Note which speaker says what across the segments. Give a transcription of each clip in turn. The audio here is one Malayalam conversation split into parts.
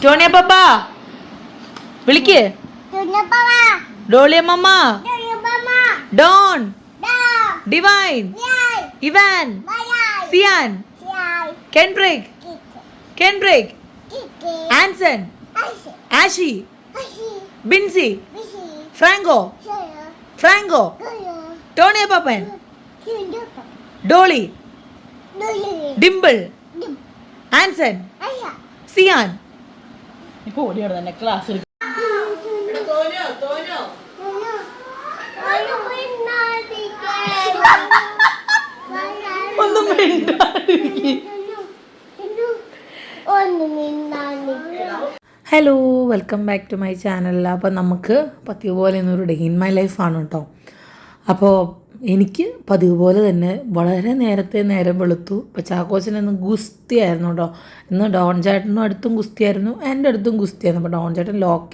Speaker 1: ടോണിയ പപ്പ വിളിക്ക്. ഡോളിയ മമ്മ, Don, Divine, Ivan, Sian, Kenbrick, Anson, Ashi, Binsy, Franco, Tonia പപ്പൻ, ഡോളി, ഡിംപിൾ, ആൻസൺ, സിയാൻ. ഇപ്പൊ ഓടിയാണ് തന്നെ class. Hello, welcome back to my channel. അപ്പോൾ നമുക്ക് പതിവ് പോലെ ഇന്നൊരു ഡേ ഇൻ മൈ ലൈഫാണ് കേട്ടോ. അപ്പോൾ എനിക്ക് പതിവ് പോലെ തന്നെ വളരെ നേരം വെളുത്തു. ഇപ്പോൾ ചാക്കോച്ചനൊന്ന് ഗുസ്തിയായിരുന്നു കേട്ടോ. ഇന്ന് ഡോൺ ചേട്ടനും അടുത്തും ഗുസ്തിയായിരുന്നു, എൻ്റെ അടുത്തും ഗുസ്തിയായിരുന്നു. അപ്പോൾ ഡോൺ ചേട്ടൻ ലോക്ക്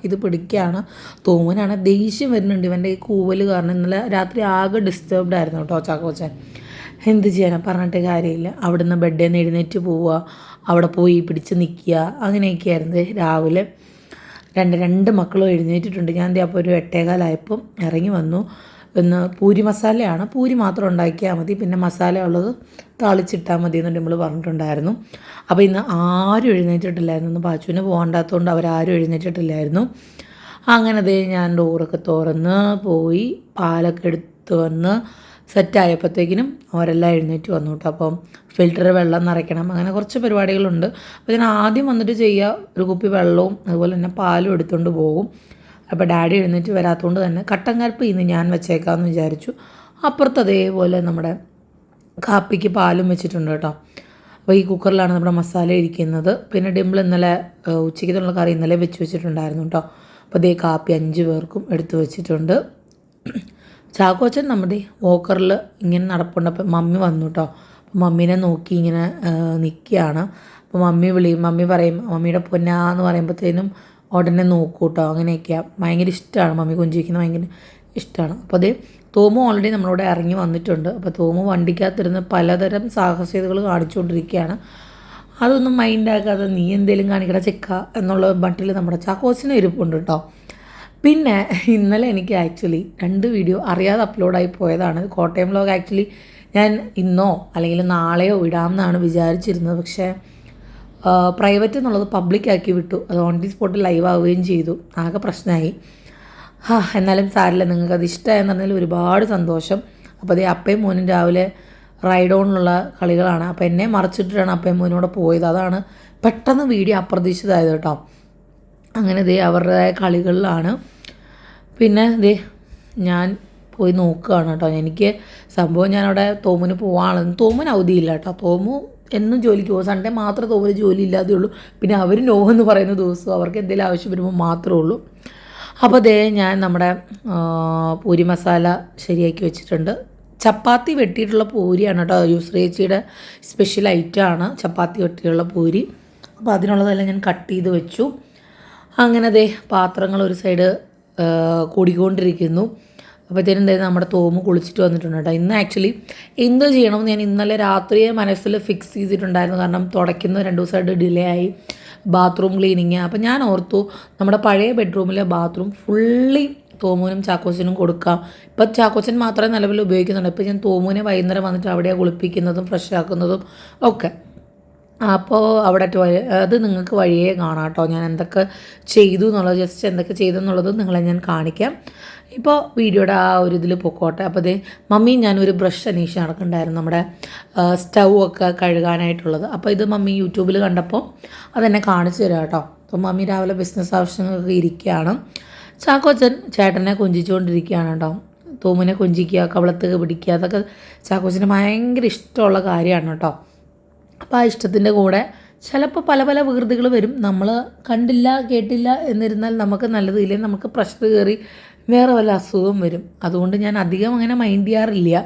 Speaker 1: ചെയ്ത് പിടിക്കുകയാണ്. തോമനാണ് ദേഷ്യം വരുന്നുണ്ട് ഇവൻ്റെ ഈ കൂവൽ കാരണം. ഇന്നലെ രാത്രി ആകെ ഡിസ്റ്റർബ്ഡ് ആയിരുന്നു കേട്ടോ ചാക്കോച്ചൻ. എന്ത് ചെയ്യാനാണ്, പറഞ്ഞിട്ട് കാര്യമില്ല. അവിടുന്ന് ബെഡിൽ നിന്ന് എഴുന്നേറ്റ് പോവുക, അവിടെ പോയി പിടിച്ച് നിൽക്കുക, അങ്ങനെയൊക്കെ ആയിരുന്നു. രാവിലെ രണ്ട് മക്കളും എഴുന്നേറ്റിട്ടുണ്ട്. ഞാൻ അപ്പോൾ ഒരു 8:15 ഇറങ്ങി വന്നു. ഒന്ന് പൂരി മസാലയാണ്, പൂരി മാത്രം ഉണ്ടാക്കിയാൽ മതി, പിന്നെ മസാല ഉള്ളത് താളിച്ചിട്ടാൽ മതി എന്ന് നമ്മൾ പറഞ്ഞിട്ടുണ്ടായിരുന്നു. അപ്പോൾ ഇന്ന് ആരും എഴുന്നേറ്റിട്ടില്ലായിരുന്നു. ഇന്ന് പാച്ചുവിന് പോകണ്ടാത്തതുകൊണ്ട് അവരാരും എഴുന്നേറ്റിട്ടില്ലായിരുന്നു. അങ്ങനെ ഞാൻ ഡോറൊക്കെ തുറന്ന് പോയി പാലൊക്കെ എടുത്ത് വന്ന് സെറ്റായപ്പോഴത്തേക്കിനും അവരെല്ലാം എഴുന്നേറ്റ് വന്നു കേട്ടോ. അപ്പം ഫിൽറ്റർ വെള്ളം നിറയ്ക്കണം, അങ്ങനെ കുറച്ച് പരിപാടികളുണ്ട്. അപ്പോൾ ഞാൻ ആദ്യം വന്നിട്ട് ചെയ്യുക, ഒരു കുപ്പി വെള്ളവും അതുപോലെ തന്നെ പാലും എടുത്തുകൊണ്ട് പോകും. അപ്പോൾ ഡാഡി എഴുന്നേറ്റ് വരാത്തതുകൊണ്ട് തന്നെ കട്ടൻ കാപ്പി ഇന്ന് ഞാൻ വെച്ചേക്കാമെന്ന് വിചാരിച്ചു. അപ്പുറത്ത് അതേപോലെ നമ്മുടെ കാപ്പിക്ക് പാലും വെച്ചിട്ടുണ്ട് കേട്ടോ. അപ്പോൾ ഈ കുക്കറിലാണ് നമ്മുടെ മസാല ഇരിക്കുന്നത്. പിന്നെ ഡിംപിൾ ഇന്നലെ ഉച്ചയ്ക്കുള്ള കറി ഇന്നലെ വെച്ചിട്ടുണ്ടായിരുന്നു കേട്ടോ. അപ്പോൾ അതേ കാപ്പി 5 പേർക്കും എടുത്ത് വെച്ചിട്ടുണ്ട്. ചാക്കോച്ചൻ നമ്മുടെ വോക്കറിൽ ഇങ്ങനെ നടപ്പുണ്ടപ്പോൾ മമ്മി വന്നു കേട്ടോ. അപ്പോൾ മമ്മീനെ നോക്കി ഇങ്ങനെ നിൽക്കുകയാണ്. അപ്പോൾ മമ്മി പറയും, മമ്മിയുടെ പൊന്നാന്ന് പറയുമ്പോഴത്തേനും ഉടനെ നോക്കൂ കേട്ടോ. അങ്ങനെയൊക്കെയാണ്, ഭയങ്കര ഇഷ്ടമാണ് മമ്മി കൊഞ്ചിരിക്കുന്നത്, ഭയങ്കര ഇഷ്ടമാണ്. അപ്പോൾ അതേ തോമു ഓൾറെഡി നമ്മളോട് ഇറങ്ങി വന്നിട്ടുണ്ട്. അപ്പോൾ തോമു വണ്ടിക്കകത്തിരുന്ന് പലതരം സാഹസികതകൾ കാണിച്ചുകൊണ്ടിരിക്കുകയാണ്. അതൊന്നും മൈൻഡാക്കാതെ നീ എന്തെങ്കിലും കാണിക്കട ചെക്ക എന്നുള്ള ബട്ടിൽ നമ്മുടെ ചാക്കോച്ചിന് ഇരിപ്പുണ്ട് കേട്ടോ. പിന്നെ ഇന്നലെ എനിക്ക് ആക്ച്വലി 2 വീഡിയോ അറിയാതെ അപ്ലോഡായി പോയതാണ്. കോട്ടയം വ്ലോഗ് ആക്ച്വലി ഞാൻ ഇന്നോ അല്ലെങ്കിൽ നാളെയോ ഇടാമെന്നാണ് വിചാരിച്ചിരുന്നത്. പക്ഷേ പ്രൈവറ്റ് എന്നുള്ളത് പബ്ലിക്കാക്കി വിട്ടു. അത് ഓൺ ദി സ്പോട്ട് ലൈവ് ആവുകയും ചെയ്തു. ആകെ പ്രശ്നമായി. എന്നാലും സാരില്ല, നിങ്ങൾക്കത് ഇഷ്ടമായെന്ന് പറഞ്ഞാൽ ഒരുപാട് സന്തോഷം. അപ്പോൾ അതേ അപ്പയും മോനും രാവിലെ റൈഡ് ഓണിലുള്ള കളികളാണ്. അപ്പോൾ എന്നെ മറച്ചിട്ടിട്ടാണ് അപ്പയും മോനോടെ പോയത്. അതാണ് പെട്ടെന്ന് വീഡിയോ അപ്രതീക്ഷിതമായത് കേട്ടോ. അങ്ങനെ അവരുടേതായ കളികളിലാണ്. പിന്നെ ഞാൻ പോയി നോക്കുകയാണ് കേട്ടോ. എനിക്ക് സംഭവം ഞാനവിടെ തോമുന് പോവാണെന്ന്, തോമുന് അവധിയില്ല കേട്ടോ. തോമു എന്നും ജോലിക്ക് പോകും, സൺഡേ മാത്രമേ തോമുന് ജോലി ഇല്ലാതെ ഉള്ളൂ. പിന്നെ അവർ നോ എന്ന് പറയുന്ന ദിവസവും അവർക്ക് എന്തെങ്കിലും ആവശ്യം വരുമ്പോൾ മാത്രമേ ഉള്ളൂ. അപ്പോൾ ഞാൻ നമ്മുടെ പൂരി മസാല ശരിയാക്കി വെച്ചിട്ടുണ്ട്. ചപ്പാത്തി വെട്ടിയിട്ടുള്ള പൂരിയാണ് കേട്ടോ. യൂസ്രേച്ചിയുടെ സ്പെഷ്യൽ ഐറ്റമാണ് ചപ്പാത്തി വെട്ടിയുള്ള പൂരി. അപ്പോൾ അതിനുള്ളതെല്ലാം ഞാൻ കട്ട് ചെയ്ത് വെച്ചു. അങ്ങനെ പാത്രങ്ങൾ ഒരു സൈഡ് കൂടിക്കൊണ്ടിരിക്കുന്നു. അപ്പോഴത്തേനും നമ്മുടെ തോമു കുളിച്ചിട്ട് വന്നിട്ടുണ്ട് കേട്ടോ. ഇന്ന് ആക്ച്വലി എന്ത് ചെയ്യണമെന്ന് ഞാൻ ഇന്നലെ രാത്രിയെ മനസ്സിൽ ഫിക്സ് ചെയ്തിട്ടുണ്ടായിരുന്നു. കാരണം തുടയ്ക്കുന്ന 2 ദിവസമായിട്ട് ഡിലേ ആയി, ബാത്റൂം ക്ലീനിങ്. അപ്പോൾ ഞാൻ ഓർത്തു നമ്മുടെ പഴയ ബെഡ്റൂമിലെ ബാത്റൂം ഫുള്ളി തോമുവിനും ചാക്കോച്ചനും കൊടുക്കാം. ഇപ്പം ചാക്കോച്ചൻ മാത്രമേ നിലവിൽ ഉപയോഗിക്കുന്നുണ്ട്. ഇപ്പോൾ ഞാൻ തോമുവിനെ വൈകുന്നേരം വന്നിട്ട് അവിടെയാണ് കുളിപ്പിക്കുന്നതും ഫ്രഷ് ആക്കുന്നതും ഒക്കെ. അപ്പോൾ അവിടെ അത് നിങ്ങൾക്ക് വഴിയേ കാണാം കേട്ടോ. ഞാൻ എന്തൊക്കെ ചെയ്തു എന്നുള്ളത്, ജസ്റ്റ് എന്തൊക്കെ ചെയ്തു എന്നുള്ളത് നിങ്ങളെ ഞാൻ കാണിക്കാം. ഇപ്പോൾ വീഡിയോയുടെ ആ ഒരു ഇതിൽ പൊക്കോട്ടെ. അപ്പോൾ മമ്മി ഞാനൊരു ബ്രഷ് അന്വേഷിച്ച് നടക്കുന്നുണ്ടായിരുന്നു, നമ്മുടെ സ്റ്റൗ ഒക്കെ കഴുകാനായിട്ടുള്ളത്. അപ്പോൾ ഇത് മമ്മി യൂട്യൂബിൽ കണ്ടപ്പോൾ അതെന്നെ കാണിച്ചു തരാം കേട്ടോ. അപ്പോൾ മമ്മി രാവിലെ ബിസിനസ് ആവശ്യങ്ങൾക്ക് ഇരിക്കുകയാണ്. ചാക്കോച്ചൻ ചേട്ടനെ കൊഞ്ചിച്ചുകൊണ്ടിരിക്കുകയാണ് കേട്ടോ. തോമുനെ കൊഞ്ചിക്കുക, കവളത്ത് പിടിക്കുക, അതൊക്കെ ചാക്കോച്ചന് ഭയങ്കര ഇഷ്ടമുള്ള കാര്യമാണ് കേട്ടോ. അപ്പോൾ ആ ഇഷ്ടത്തിൻ്റെ കൂടെ ചിലപ്പോൾ പല വികൃതികൾ വരും. നമ്മൾ കണ്ടില്ല കേട്ടില്ല എന്നിരുന്നാൽ നമുക്ക് നല്ലതില്ലേ, നമുക്ക് പ്രഷർ കയറി വേറെ വല്ല അസുഖം വരും. അതുകൊണ്ട് ഞാൻ അധികം അങ്ങനെ മൈൻഡ് ചെയ്യാറില്ല.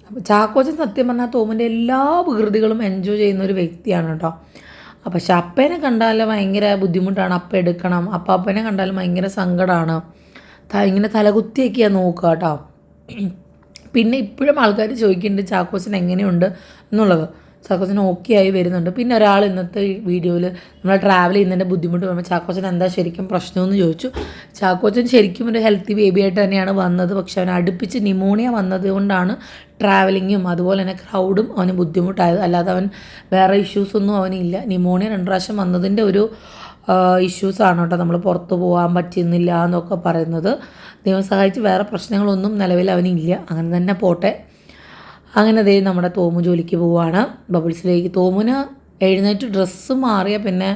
Speaker 1: അപ്പോൾ ചാക്കോച്ചൻ സത്യം പറഞ്ഞാൽ തോമിൻ്റെ എല്ലാ വികൃതികളും എൻജോയ് ചെയ്യുന്ന ഒരു വ്യക്തിയാണ് കേട്ടോ. പക്ഷെ അപ്പേനെ കണ്ടാൽ ഭയങ്കര ബുദ്ധിമുട്ടാണ്, അപ്പം എടുക്കണം. അപ്പാപ്പനെ കണ്ടാലും ഭയങ്കര സങ്കടമാണ്. ഇങ്ങനെ തലകുത്തിയൊക്കെയാണ് നോക്കുക കേട്ടോ. പിന്നെ ഇപ്പോഴും ആൾക്കാർ ചോദിക്കുന്നുണ്ട് ചാക്കോച്ചൻ എങ്ങനെയുണ്ട് എന്നുള്ളത്. ചാക്കോച്ചന് ഓക്കെ ആയി വരുന്നുണ്ട്. പിന്നെ ഒരാൾ ഇന്നത്തെ വീഡിയോയിൽ നമ്മൾ ട്രാവൽ ചെയ്യുന്നതിൻ്റെ ബുദ്ധിമുട്ട് പറയുമ്പോൾ ചാക്കോച്ചൻ എന്താ ശരിക്കും പ്രശ്നമെന്ന് ചോദിച്ചു. ചാക്കോച്ചൻ ശരിക്കും ഒരു ഹെൽത്തി ബേബി ആയിട്ട് തന്നെയാണ് വന്നത്. പക്ഷെ അവൻ അടുപ്പിച്ച് ന്യൂമോണിയ വന്നത് കൊണ്ടാണ് ട്രാവലിങ്ങും അതുപോലെ തന്നെ ക്രൗഡും അവന് ബുദ്ധിമുട്ടായത്. അല്ലാതെ അവൻ വേറെ ഇഷ്യൂസൊന്നും അവനില്ല. ന്യൂമോണിയ 2 പ്രാവശ്യം വന്നതിൻ്റെ ഒരു ഇഷ്യൂസാണ് കേട്ടോ, നമ്മൾ പുറത്ത് പോകാൻ പറ്റുന്നില്ല എന്നൊക്കെ പറയുന്നത്. ദൈവം സഹായിച്ച് വേറെ പ്രശ്നങ്ങളൊന്നും നിലവിൽ അവനില്ല. അങ്ങനെ തന്നെ പോട്ടെ. അങ്ങനെ ദേ നമ്മുടെ തോമു ജോലിക്ക് പോവുകയാണ്. ബബിൾസിലേക്ക് തോമുന് എഴുന്നേറ്റ് ഡ്രസ്സ് മാറിയ പിന്നെ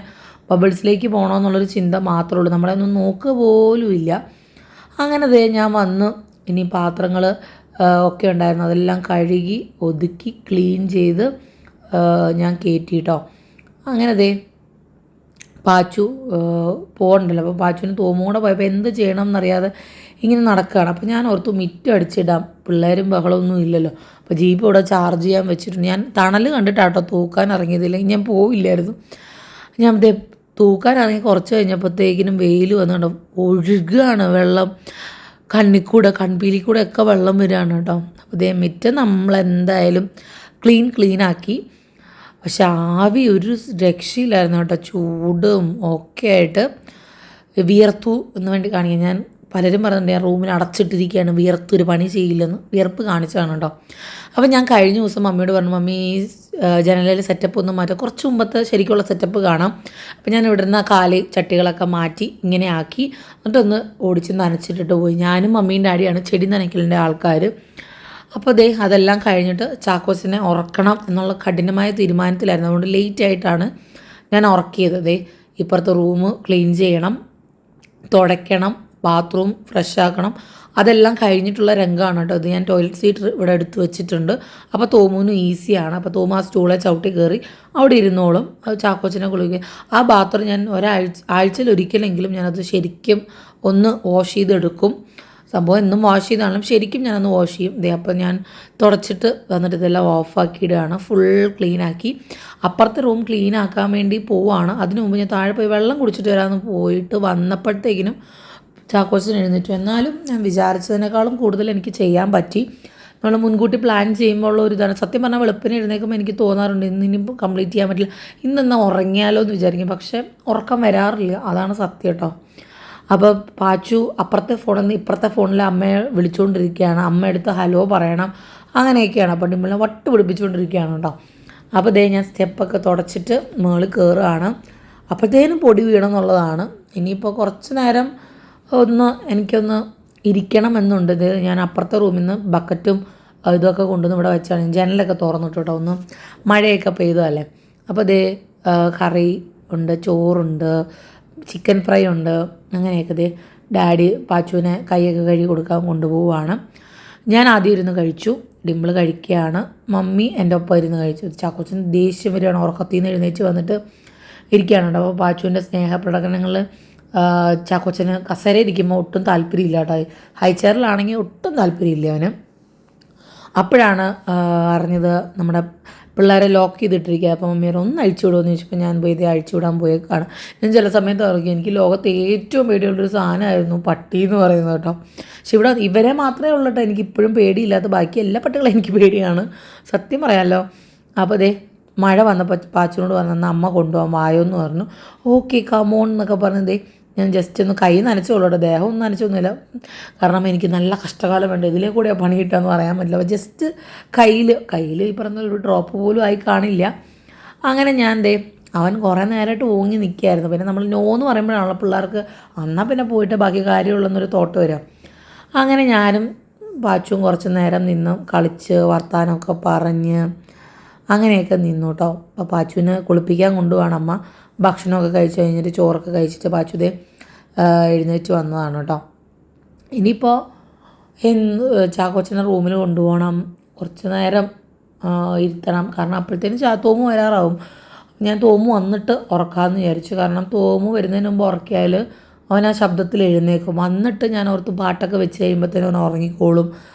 Speaker 1: ബബിൾസിലേക്ക് പോകണമെന്നുള്ളൊരു ചിന്ത മാത്രമേ ഉള്ളൂ. നമ്മളെ ഒന്നും നോക്കുക പോലും ഇല്ല. അങ്ങനെ ദേ ഞാൻ വന്ന് ഇനി പാത്രങ്ങൾ ഒക്കെ ഉണ്ടായിരുന്നു, അതെല്ലാം കഴുകി ഒതുക്കി ക്ലീൻ ചെയ്ത് ഞാൻ കയറ്റി കേട്ടോ. അങ്ങനെ ദേ പാച്ചു പോകണ്ടല്ലോ. അപ്പോൾ പാച്ചുവിന് തോമും കൂടെ പോയപ്പോൾ എന്ത് ചെയ്യണം എന്നറിയാതെ ഇങ്ങനെ നടക്കുകയാണ്. അപ്പോൾ ഞാൻ ഓർത്തു മിറ്റം അടിച്ചിടാം, പിള്ളേരും ബഹളമൊന്നും ഇല്ലല്ലോ. അപ്പോൾ ജീപ്പ് ഇവിടെ ചാർജ് ചെയ്യാൻ വെച്ചിട്ടുണ്ട്. ഞാൻ തണൽ കണ്ടിട്ടാട്ടോ തൂക്കാൻ ഇറങ്ങിയതില്ലെങ്കിൽ ഞാൻ പോവില്ലായിരുന്നു. ഞാൻ ഇതേ തൂക്കാൻ ഇറങ്ങി കുറച്ച് കഴിഞ്ഞപ്പോഴത്തേക്കിനും വെയിൽ വന്നുകൊണ്ട് ഒഴുകുകയാണ് വെള്ളം. കണ്ണിക്കൂടെ കൺപീലിക്കൂടെ ഒക്കെ വെള്ളം വരികയാണ് കേട്ടോ. അപ്പോൾ ഇതേ മിറ്റം നമ്മളെന്തായാലും ക്ലീനാക്കി. പക്ഷെ ആവി ഒരു രക്ഷയില്ലായിരുന്നു കേട്ടോ, ചൂടും ഒക്കെ ആയിട്ട് വിയർത്തു എന്ന് വേണ്ടി കാണിക്കാൻ. ഞാൻ പലരും പറഞ്ഞിട്ടുണ്ട് ഞാൻ റൂമിൽ അടച്ചിട്ടിരിക്കുകയാണ്, വിയർത്തൊരു പണി ചെയ്യില്ലെന്ന്. വിയർപ്പ് കാണിച്ചതാണ് കേട്ടോ. അപ്പോൾ ഞാൻ കഴിഞ്ഞ ദിവസം മമ്മിയോട് പറഞ്ഞു, മമ്മി ജനലിൽ സെറ്റപ്പ് ഒന്നും മാറ്റാം, കുറച്ച് മുമ്പത്തെ ശരിക്കുള്ള സെറ്റപ്പ് കാണാം. അപ്പോൾ ഞാൻ ഇവിടെ നിന്ന് കാല് ചട്ടികളൊക്കെ മാറ്റി ഇങ്ങനെ ആക്കി എന്നിട്ടൊന്ന് ഓടിച്ച് നനച്ചിട്ടിട്ട് പോയി. ഞാനും മമ്മീൻ്റെ ഡാഡിയാണ് ചെടി നനയ്ക്കലിൻ്റെ ആൾക്കാർ. അപ്പോൾ അതെല്ലാം കഴിഞ്ഞിട്ട് ചാക്കോസിനെ ഉറക്കണം എന്നുള്ള കഠിനമായ തീരുമാനത്തിലായിരുന്നു. അതുകൊണ്ട് ലേറ്റായിട്ടാണ് ഞാൻ ഉറക്കിയത്. ഇപ്പുറത്തെ റൂം ക്ലീൻ ചെയ്യണം, തുടയ്ക്കണം, ബാത്റൂം ഫ്രഷ് ആക്കണം, അതെല്ലാം കഴിഞ്ഞിട്ടുള്ള രംഗമാണ് കേട്ടോ. ഇത് ഞാൻ ടോയ്ലറ്റ് സീറ്റ് ഇവിടെ എടുത്ത് വെച്ചിട്ടുണ്ട്. അപ്പോൾ തോമുവിനും ഈസിയാണ്. അപ്പോൾ തോമു ആ സ്റ്റൂളെ ചവിട്ടി കയറി അവിടെ ഇരുന്നോളും. അത് ചാക്കോച്ചിനെ കുളിക്കുക. ആ ബാത്റൂം ഞാൻ ആഴ്ചയിൽ ഒരിക്കലെങ്കിലും ഞാനത് ശരിക്കും ഒന്ന് വാഷ് ചെയ്തെടുക്കും. സംഭവം എന്നും വാഷ് ചെയ്താണെങ്കിലും ശരിക്കും ഞാനൊന്ന് വാഷ് ചെയ്യും. അപ്പോൾ ഞാൻ തുടച്ചിട്ട് വന്നിട്ട് ഇതെല്ലാം ഓഫാക്കിയിടുകയാണ്, ഫുൾ ക്ലീനാക്കി. അപ്പുറത്തെ റൂം ക്ലീൻ ആക്കാൻ വേണ്ടി പോവുകയാണ്. അതിനു മുമ്പ് ഞാൻ താഴെ പോയി വെള്ളം കുടിച്ചിട്ട് വരാമെന്ന് പോയിട്ട് വന്നപ്പോഴത്തേക്കിനും ചാക്കോച്ചൻ എഴുന്നേറ്റു. എന്നാലും ഞാൻ വിചാരിച്ചതിനേക്കാളും കൂടുതൽ എനിക്ക് ചെയ്യാൻ പറ്റി. നമ്മൾ മുൻകൂട്ടി പ്ലാൻ ചെയ്യുമ്പോൾ ഉള്ള ഒരു ഇതാണ്. സത്യം പറഞ്ഞാൽ വെളുപ്പിന് എഴുന്നേൽക്കുമ്പോൾ എനിക്ക് തോന്നാറുണ്ട് ഇന്നിപ്പോൾ കംപ്ലീറ്റ് ചെയ്യാൻ പറ്റില്ല, ഇന്നെന്നാൽ ഉറങ്ങിയാലോ എന്ന് വിചാരിക്കും. പക്ഷേ ഉറക്കം വരാറില്ല, അതാണ് സത്യം കേട്ടോ. അപ്പോൾ പാച്ചു അപ്പുറത്തെ ഫോണിൽ നിന്ന് ഇപ്പുറത്തെ ഫോണിൽ അമ്മയെ വിളിച്ചുകൊണ്ടിരിക്കുകയാണ്. അമ്മ എടുത്ത് ഹലോ പറയണം, അങ്ങനെയൊക്കെയാണ്. അപ്പോൾ ഡിമ്പിളിനെ വട്ട് പിടിപ്പിച്ചുകൊണ്ടിരിക്കുകയാണ് കേട്ടോ. അപ്പോൾ ഞാൻ സ്റ്റെപ്പൊക്കെ തുടച്ചിട്ട് മുകളിൽ കയറുകയാണ്. അപ്പോഴത്തേനും പൊടി വീണം എന്നുള്ളതാണ്. ഇനിയിപ്പോൾ കുറച്ച് നേരം എനിക്കൊന്ന് ഇരിക്കണം എന്നുണ്ട്. ഞാൻ അപ്പുറത്തെ റൂമിൽ നിന്ന് ബക്കറ്റും ഇതൊക്കെ കൊണ്ടുവന്ന് ഇവിടെ വെച്ചാണ്. ജനലൊക്കെ തുറന്നിട്ട് കേട്ടോ, ഒന്ന് മഴയൊക്കെ പെയ്തതല്ലേ. അപ്പോൾ കറി ഉണ്ട്, ചോറുണ്ട്, ചിക്കൻ ഫ്രൈ ഉണ്ട്, അങ്ങനെയൊക്കെ. ഡാഡി പാച്ചുവിനെ കൈയൊക്കെ കഴുകി കൊടുക്കാൻ കൊണ്ടുപോവുകയാണ്. ഞാൻ ആദ്യം ഇരുന്ന് കഴിച്ചു, ഡിമ്പിൾ കഴിക്കുകയാണ്, മമ്മി എൻ്റെ ഒപ്പം ഇരുന്ന് കഴിച്ചു. ചാക്കോച്ചൻ ദേഷ്യം വരികയാണ്, ഉറക്കത്തിൽ നിന്ന് എഴുന്നേറ്റ് വന്നിട്ട് ഇരിക്കുകയാണ്. അപ്പോൾ പാച്ചുവിൻ്റെ സ്നേഹപ്രകടനങ്ങൾ ചാക്കോച്ചന് കസേര ഇരിക്കുമ്പോൾ ഒട്ടും താല്പര്യമില്ല കേട്ടോ. ഹൈ ചെയറിലാണെങ്കിൽ ഒട്ടും താല്പര്യമില്ല അവന്. അപ്പോഴാണ് അറിഞ്ഞത് നമ്മുടെ പിള്ളേരെ ലോക്ക് ചെയ്തിട്ടിരിക്കുക. അപ്പോൾ മമ്മിയോട് ഒന്ന് അഴിച്ചു വിടുമെന്ന് ചോദിച്ചപ്പോൾ ഞാൻ പോയി അഴിച്ചു വിടാൻ പോയേക്കാണ്. ഞാൻ ചില സമയത്ത് ഇറങ്ങി, എനിക്ക് ലോകത്ത് ഏറ്റവും പേടിയുള്ളൊരു സാധനമായിരുന്നു പട്ടി എന്ന് പറയുന്നത് കേട്ടോ. പക്ഷെ ഇവിടെ ഇവരെ മാത്രമേ ഉള്ളൂ കേട്ടോ എനിക്ക് ഇപ്പോഴും പേടിയില്ലാത്ത, ബാക്കി എല്ലാ പട്ടികളും എനിക്ക് പേടിയാണ്, സത്യം പറയാമല്ലോ. അപ്പോൾ മഴ വന്നപ്പോൾ പാച്ചിനോട് പറഞ്ഞു അമ്മ കൊണ്ടുപോകാൻ വായോ എന്ന് പറഞ്ഞു. ഓക്കെ കമോൺ എന്നൊക്കെ പറഞ്ഞ് ഞാൻ ജസ്റ്റ് ഒന്ന് കൈ നനച്ചോളൂ കേട്ടോ, ദേഹം ഒന്നും നനച്ചൊന്നുമില്ല. കാരണം എനിക്ക് നല്ല കഷ്ടകാലം വേണ്ട, ഇതിലേ കൂടെ പണി കിട്ടുകയെന്ന് പറയാൻ പറ്റില്ല. അപ്പോൾ ജസ്റ്റ് കയ്യിൽ ഈ പറഞ്ഞ ഒരു ഡ്രോപ്പ് പോലും ആയി കാണില്ല. അങ്ങനെ ഞാൻ അവൻ കുറേ നേരമായിട്ട് ഓങ്ങി നിൽക്കുകയായിരുന്നു. പിന്നെ നമ്മൾ നോ എന്ന് പറയുമ്പോഴാണല്ലോ പിള്ളേർക്ക് എന്നാൽ പിന്നെ പോയിട്ട് ബാക്കി കാര്യമുള്ളെന്നൊരു തോട്ട് വരാം. അങ്ങനെ ഞാനും പാച്ചും കുറച്ച് നേരം നിന്ന് കളിച്ച് വർത്താനമൊക്കെ പറഞ്ഞ് അങ്ങനെയൊക്കെ നിന്നു കേട്ടോ. അപ്പോൾ പാച്ചുവിന് കുളിപ്പിക്കാൻ കൊണ്ടുപോകണം അമ്മ. ഭക്ഷണമൊക്കെ കഴിച്ച് കഴിഞ്ഞിട്ട് ചോറൊക്കെ കഴിച്ചിട്ട് പാച്ചു എഴുന്നേറ്റ് വന്നതാണ് കേട്ടോ. ഇനിയിപ്പോൾ ചാക്കോച്ചനെ റൂമിൽ കൊണ്ടുപോകണം, കുറച്ച് നേരം ഇരുത്തണം. കാരണം അപ്പോഴത്തേനും തോമു വരാറാവും. ഞാൻ തോമു വന്നിട്ട് ഉറക്കാമെന്ന് വിചാരിച്ചു. കാരണം തോമു വരുന്നതിന് മുമ്പ് ഉറക്കിയാൽ അവൻ ആ ശബ്ദത്തിൽ എഴുന്നേക്കും. വന്നിട്ട് ഞാൻ ഓർത്ത് പാട്ടൊക്കെ വെച്ച് കഴിയുമ്പോഴത്തേനും അവൻ ഉറങ്ങിക്കോളും.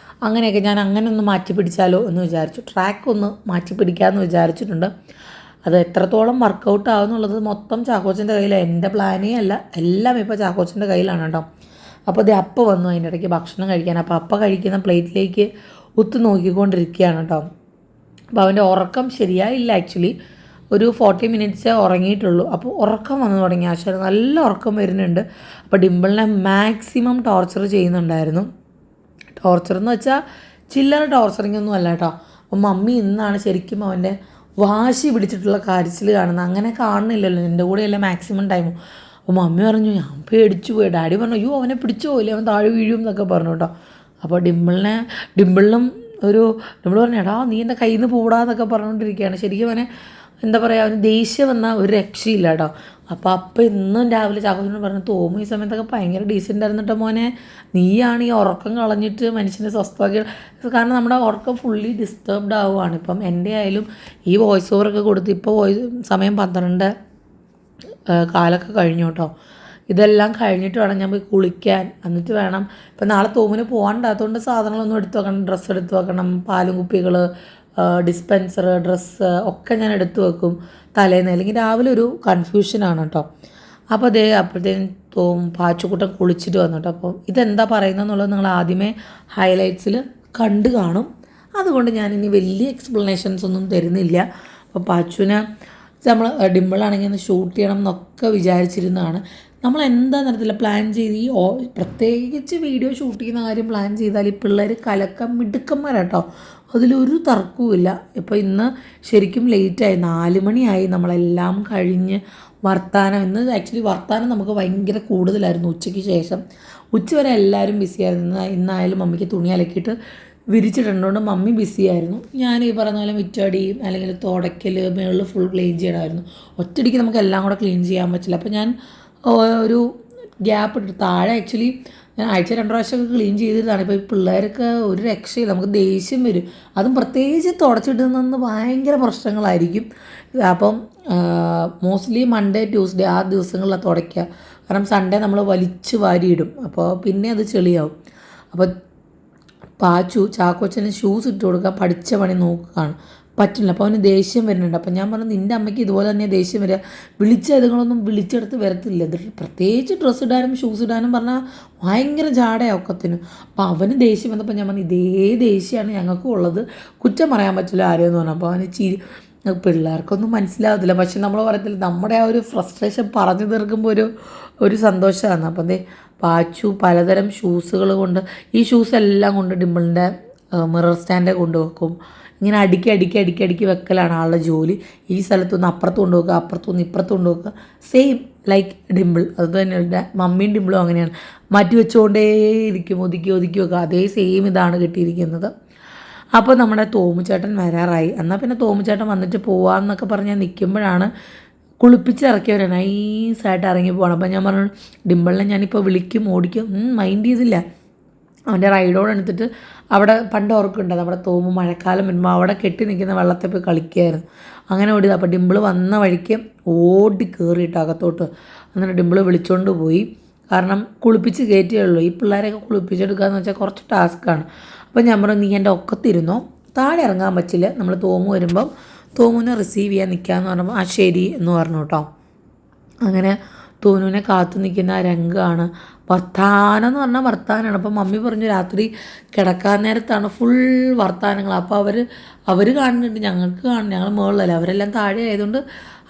Speaker 1: അങ്ങനെയൊക്കെ ഞാൻ അങ്ങനെ ഒന്ന് മാറ്റി പിടിച്ചാലോ എന്ന് വിചാരിച്ചു. ട്രാക്ക് ഒന്ന് മാറ്റി പിടിക്കാമെന്ന് വിചാരിച്ചിട്ടുണ്ട്. അത് എത്രത്തോളം വർക്കൗട്ട് ആകുന്നുള്ളത് മൊത്തം ചാക്കോച്ചൻ്റെ കയ്യിലാണ്. എൻ്റെ പ്ലാനേ അല്ല, എല്ലാം ഇപ്പോൾ ചാക്കോച്ചൻ്റെ കയ്യിലാണ് കേട്ടോ. അപ്പോൾ അപ്പ വന്നു അതിൻ്റെ ഇടയ്ക്ക് ഭക്ഷണം കഴിക്കാൻ. അപ്പോൾ അപ്പ കഴിക്കുന്ന പ്ലേറ്റിലേക്ക് നോക്കിക്കൊണ്ടിരിക്കുകയാണ് കേട്ടോ. അപ്പോൾ അവൻ്റെ ഉറക്കം ശരിയായില്ല ആക്ച്വലി. ഒരു 40 മിനിറ്റ്സേ ഉറങ്ങിയിട്ടുള്ളൂ. അപ്പോൾ ഉറക്കം വന്നു തുടങ്ങി. ആശാന് നല്ല ഉറക്കം വരുന്നുണ്ട്. അപ്പോൾ ഡിംപിളിനെ മാക്സിമം ടോർച്ചർ ചെയ്യുന്നുണ്ടായിരുന്നു. ടോർച്ചർ എന്ന് വെച്ചാൽ ചില്ലറ ടോർച്ചറിങ് ഒന്നും അല്ല കേട്ടോ. അപ്പം മമ്മി ഇന്നാണ് ശരിക്കും അവൻ്റെ വാശി പിടിച്ചിട്ടുള്ള കാര്യത്തിൽ കാണുന്നത്. അങ്ങനെ കാണുന്നില്ലല്ലോ, എൻ്റെ കൂടെയല്ല മാക്സിമം ടൈമും. അപ്പോൾ മമ്മി പറഞ്ഞു, ഞാൻ പേടിച്ചു പോയി. ഡാഡി പറഞ്ഞു, അയ്യോ അവനെ പിടിച്ചു പോയില്ലേ, അവൻ താഴെ വീഴും എന്നൊക്കെ പറഞ്ഞു കേട്ടോ. അപ്പോൾ ഡിംപിളിനും ഡിംപിൾ പറഞ്ഞു, എടാ നീ എൻ്റെ കയ്യിൽ നിന്ന് പോടാന്നൊക്കെ പറഞ്ഞുകൊണ്ടിരിക്കുകയാണ്. ശരിക്കും അവനെ എന്താ പറയുക, അവന് ദേഷ്യം വന്നാൽ ഒരു രക്ഷയില്ല കേട്ടോ. അപ്പോൾ ഇന്നും രാവിലെ ചാക്കോച്ചനോട് പറഞ്ഞു, തോമു ഈ സമയത്തൊക്കെ ഭയങ്കര ഡീസൻ്റ് ആയിരുന്നിട്ടോ മോനെ, നീയാണ് ഈ ഉറക്കം കളഞ്ഞിട്ട് മനുഷ്യനെ സ്വസ്ഥമാക്കി. കാരണം നമ്മുടെ ഉറക്കം ഫുള്ളി ഡിസ്റ്റർബ്ഡ് ആവുകയാണ്. ഇപ്പം എൻ്റെ ആയാലും ഈ വോയിസ് ഓവറൊക്കെ കൊടുത്ത് ഇപ്പോൾ സമയം 12 കാലൊക്കെ കഴിഞ്ഞു കേട്ടോ. ഇതെല്ലാം കഴിഞ്ഞിട്ട് വേണം ഞാൻ പോയി കുളിക്കാൻ. എന്നിട്ട് വേണം, ഇപ്പം നാളെ തോമിന് പോകാണ്ടാത്തതുകൊണ്ട് സാധനങ്ങളൊന്നും എടുത്തു വെക്കണം. ഡ്രസ്സ് എടുത്തു വെക്കണം, പാലും കുപ്പികൾ, ഡിസ്പെൻസർ, ഡ്രസ്സ് ഒക്കെ ഞാൻ എടുത്തു വെക്കും തലേന്ന്. അല്ലെങ്കിൽ രാവിലെ ഒരു കൺഫ്യൂഷനാണ് കേട്ടോ. അപ്പോൾ അപ്പോഴത്തേക്കും പാച്ചുക്കുട്ടൻ കുളിച്ചിട്ട് വന്നു കേട്ടോ. അപ്പോൾ ഇതെന്താ പറയുന്നതെന്നുള്ളത് നിങ്ങൾ ആദ്യമേ ഹൈലൈറ്റ്സിൽ കണ്ടു കാണും. അതുകൊണ്ട് ഞാനിനി വലിയ എക്സ്പ്ലനേഷൻസ് ഒന്നും തരുന്നില്ല. അപ്പോൾ പാച്ചുവിനെ നമ്മൾ ഡിംപിളാണെങ്കിൽ ഒന്ന് ഷൂട്ട് ചെയ്യണം എന്നൊക്കെ വിചാരിച്ചിരുന്നതാണ്. നമ്മൾ എന്താ തരത്തില്ല പ്ലാൻ ചെയ്ത് പ്രത്യേകിച്ച് വീഡിയോ ഷൂട്ട് ചെയ്യുന്ന കാര്യം പ്ലാൻ ചെയ്താൽ ഈ പിള്ളേർ മിടുക്കന്മാരാട്ടോ, അതിലൊരു തർക്കവുമില്ല. ഇപ്പോൾ ഇന്ന് ശരിക്കും ലേറ്റായി, 4 മണിയായി നമ്മളെല്ലാം കഴിഞ്ഞ്. ഇന്ന് ആക്ച്വലി വർത്താനം നമുക്ക് ഭയങ്കര കൂടുതലായിരുന്നു ഉച്ചയ്ക്ക് ശേഷം. ഉച്ചവരെ എല്ലാവരും ബിസിയായിരുന്നു. ഇന്നായാലും മമ്മിക്ക് തുണി അലക്കിയിട്ട് വിരിച്ചിട്ടുണ്ടോണ്ട് മമ്മി ബിസിയായിരുന്നു. ഞാൻ ഈ പറഞ്ഞ പോലെ മിറ്റടിയും അല്ലെങ്കിൽ തുടയ്ക്കൽ, മുകളിൽ ഫുൾ ക്ലീൻ ചെയ്യണമായിരുന്നു. ഒറ്റയടിക്ക് നമുക്ക് എല്ലാം കൂടെ ക്ലീൻ ചെയ്യാൻ പറ്റില്ല. അപ്പോൾ ഞാൻ ഒരു ഗ്യാപ്പ് ഇട്ടു. താഴെ ആക്ച്വലി ഞാൻ ആഴ്ച 2 പ്രാവശ്യമൊക്കെ ക്ലീൻ ചെയ്തിട്ടാണ്. ഇപ്പോൾ ഈ പിള്ളേരൊക്കെ ഒരു രക്ഷയില്ല, നമുക്ക് ദേഷ്യം വരും. അതും പ്രത്യേകിച്ച് തുടച്ചിടുന്നെന്ന് ഭയങ്കര പ്രശ്നങ്ങളായിരിക്കും. അപ്പം മോസ്റ്റ്ലി മൺഡേ, ട്യൂസ്ഡേ ആ ദിവസങ്ങളിലാണ് തുടയ്ക്കുക. കാരണം സൺഡേ നമ്മൾ വലിച്ചു വാരിയിടും, അപ്പോൾ പിന്നെ അത് ചെളിയാവും. അപ്പോൾ ചാക്കോച്ചന് ഷൂസ് ഇട്ട് കൊടുക്കാൻ പഠിച്ച പണി നോക്കുകയാണ്, പറ്റില്ല. അപ്പോൾ അവന് ദേഷ്യം വരുന്നുണ്ട്. അപ്പോൾ ഞാൻ പറഞ്ഞു, നിൻ്റെ അമ്മയ്ക്ക് ഇതുപോലെ തന്നെ ദേഷ്യം വരിക, വിളിച്ചതുങ്ങളൊന്നും വിളിച്ചെടുത്ത് വരത്തില്ല. ഇത് പ്രത്യേകിച്ച് ഡ്രസ്സ് ഇടാനും ഷൂസ് ഇടാനും പറഞ്ഞാൽ ഭയങ്കര ജാടയാണ് ഒക്കത്തിന്. അപ്പോൾ അവന് ദേഷ്യം വന്നപ്പോൾ ഞാൻ പറഞ്ഞു, ഇതേ ദേഷ്യമാണ് ഞങ്ങൾക്കും ഉള്ളത്, കുറ്റം പറയാൻ പറ്റില്ല ആരെയെന്ന് പറഞ്ഞു. അപ്പോൾ അവന് പിള്ളേർക്കൊന്നും മനസ്സിലാവത്തില്ല, പക്ഷെ നമ്മൾ പറയത്തില്ല, നമ്മുടെ ആ ഒരു ഫ്രസ്ട്രേഷൻ പറഞ്ഞു തീർക്കുമ്പോൾ ഒരു സന്തോഷമാണ്. അപ്പം പാച്ചു പലതരം ഷൂസുകൾ കൊണ്ട്, ഈ ഷൂസ് എല്ലാം കൊണ്ട് ഡിംപിളിൻ്റെ മിറർ സ്റ്റാൻഡ് കൊണ്ടുവെക്കും. ഇങ്ങനെ അടുക്കി വെക്കലാണ് ആളുടെ ജോലി. ഈ സ്ഥലത്തുനിന്ന് അപ്പുറത്ത് കൊണ്ടുവെക്കുക, അപ്പുറത്തുനിന്ന് ഇപ്പുറത്ത് കൊണ്ടുവെക്കുക. സെയിം ലൈക്ക് ഡിംപിൾ, അത് തന്നെ മമ്മിയും ഡിംപിളും അങ്ങനെയാണ്, മാറ്റി വെച്ചുകൊണ്ടേ ഇരിക്കും, ഒതുക്കി വെക്കുക. അതേ സെയിം ഇതാണ് കിട്ടിയിരിക്കുന്നത്. അപ്പോൾ നമ്മുടെ തോമുചേട്ടൻ വരാറായി. എന്നാൽ പിന്നെ തോമുചേട്ടൻ വന്നിട്ട് പോവാമെന്നൊക്കെ പറഞ്ഞ് ഞാൻ നിൽക്കുമ്പോഴാണ് കുളിപ്പിച്ച് ഇറക്കിയവരാണ് നൈസായിട്ട് ഇറങ്ങി പോകണം. അപ്പോൾ ഞാൻ പറഞ്ഞു, ഡിംപിളിനെ ഞാനിപ്പോൾ വിളിക്കും, ഓടിക്കും, മൈൻഡ് ചെയ്തില്ല. അവൻ്റെ റൈഡോട് എടുത്തിട്ട് അവിടെ പണ്ട് ഓർക്കുന്നുണ്ട്, നമ്മുടെ തോമു മഴക്കാലം വരുമ്പോൾ അവിടെ കെട്ടി നിൽക്കുന്ന വെള്ളത്തിൽ പോയി കളിക്കുകയായിരുന്നു. അങ്ങനെ ഓടിയത്. അപ്പോൾ ഡിംപിൾ വന്ന വഴിക്ക് ഓടി കയറിയിട്ട് അകത്തോട്ട്. അങ്ങനെ ഡിംപിൾ വിളിച്ചുകൊണ്ട് പോയി. കാരണം കുളിപ്പിച്ച് കയറ്റിയേ ഉള്ളൂ. ഈ പിള്ളേരെയൊക്കെ കുളിപ്പിച്ചെടുക്കുക എന്ന് വെച്ചാൽ കുറച്ച് ടാസ്ക്കാണ്. അപ്പോൾ ഞാൻ പറഞ്ഞു, നീ എൻ്റെ ഒക്കത്തിരുന്നോ, താഴെ ഇറങ്ങാൻ പറ്റില്ല, നമ്മൾ തോമു വരുമ്പം തോമുവിനെ റിസീവ് ചെയ്യാൻ നിൽക്കാമെന്ന് പറഞ്ഞപ്പോൾ ആ ശരി എന്ന് പറഞ്ഞു കേട്ടോ. അങ്ങനെ തോനുവിനെ കാത്തു നിൽക്കുന്ന ആ രംഗമാണ്. വർത്താനം എന്ന് പറഞ്ഞാൽ വർത്താനമാണ്. അപ്പം മമ്മി പറഞ്ഞു, രാത്രി കിടക്കാൻ നേരത്താണ് ഫുൾ വർത്താനങ്ങൾ. അപ്പോൾ അവർ കാണുന്നുണ്ട്, ഞങ്ങൾക്ക് കാണുന്നു, ഞങ്ങൾ മുകളിലല്ല, അവരെല്ലാം താഴെ ആയതുകൊണ്ട്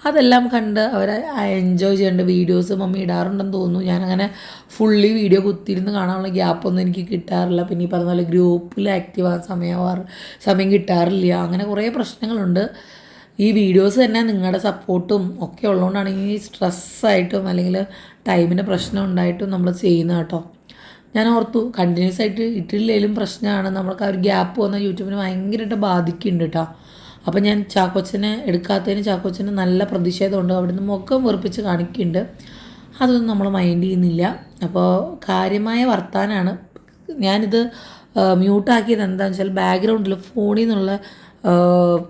Speaker 1: അതെല്ലാം കണ്ട് അവരെ എൻജോയ് ചെയ്യേണ്ട വീഡിയോസ് മമ്മി ഇടാറുണ്ടെന്ന് തോന്നുന്നു. ഞാനങ്ങനെ ഫുള്ളി വീഡിയോ കുത്തിയിരുന്ന് കാണാനുള്ള ഗ്യാപ്പൊന്നും എനിക്ക് കിട്ടാറില്ല. പിന്നെ ഈ പറഞ്ഞ പോലെ ഗ്രൂപ്പിൽ ആക്റ്റീവ് ആകാൻ സമയം കിട്ടാറില്ല. അങ്ങനെ കുറേ പ്രശ്നങ്ങളുണ്ട്. ഈ വീഡിയോസ് തന്നെ നിങ്ങളുടെ സപ്പോർട്ടും ഒക്കെ ഉള്ളതുകൊണ്ടാണ് ഈ സ്ട്രെസ്സായിട്ടും അല്ലെങ്കിൽ ടൈമിന് പ്രശ്നം ഉണ്ടായിട്ടും നമ്മൾ ചെയ്യുന്നത് കേട്ടോ. ഞാൻ ഓർത്തു, കണ്ടിന്യൂസ് ആയിട്ട് ഇട്ടില്ലെങ്കിലും പ്രശ്നമാണ്, നമ്മൾക്ക് ആ ഒരു ഗ്യാപ്പ് വന്ന യൂട്യൂബിന് ഭയങ്കരമായിട്ട് ബാധിക്കുന്നുണ്ട് കേട്ടോ. അപ്പോൾ ഞാൻ ചാക്കോച്ചനെ എടുക്കാത്തതിന് ചാക്കോച്ചന് നല്ല പ്രതിഷേധമുണ്ട്, അവിടുന്ന് മുഖം വെറുപ്പിച്ച് കാണിക്കുന്നുണ്ട്. അതൊന്നും നമ്മൾ മൈൻഡ് ചെയ്യുന്നില്ല. അപ്പോൾ കാര്യമായ വർത്താനാണ്. ഞാനിത് മ്യൂട്ടാക്കിയത് എന്താണെന്ന് വെച്ചാൽ ബാക്ക്ഗ്രൗണ്ടിൽ ഫോണിൽ നിന്നുള്ള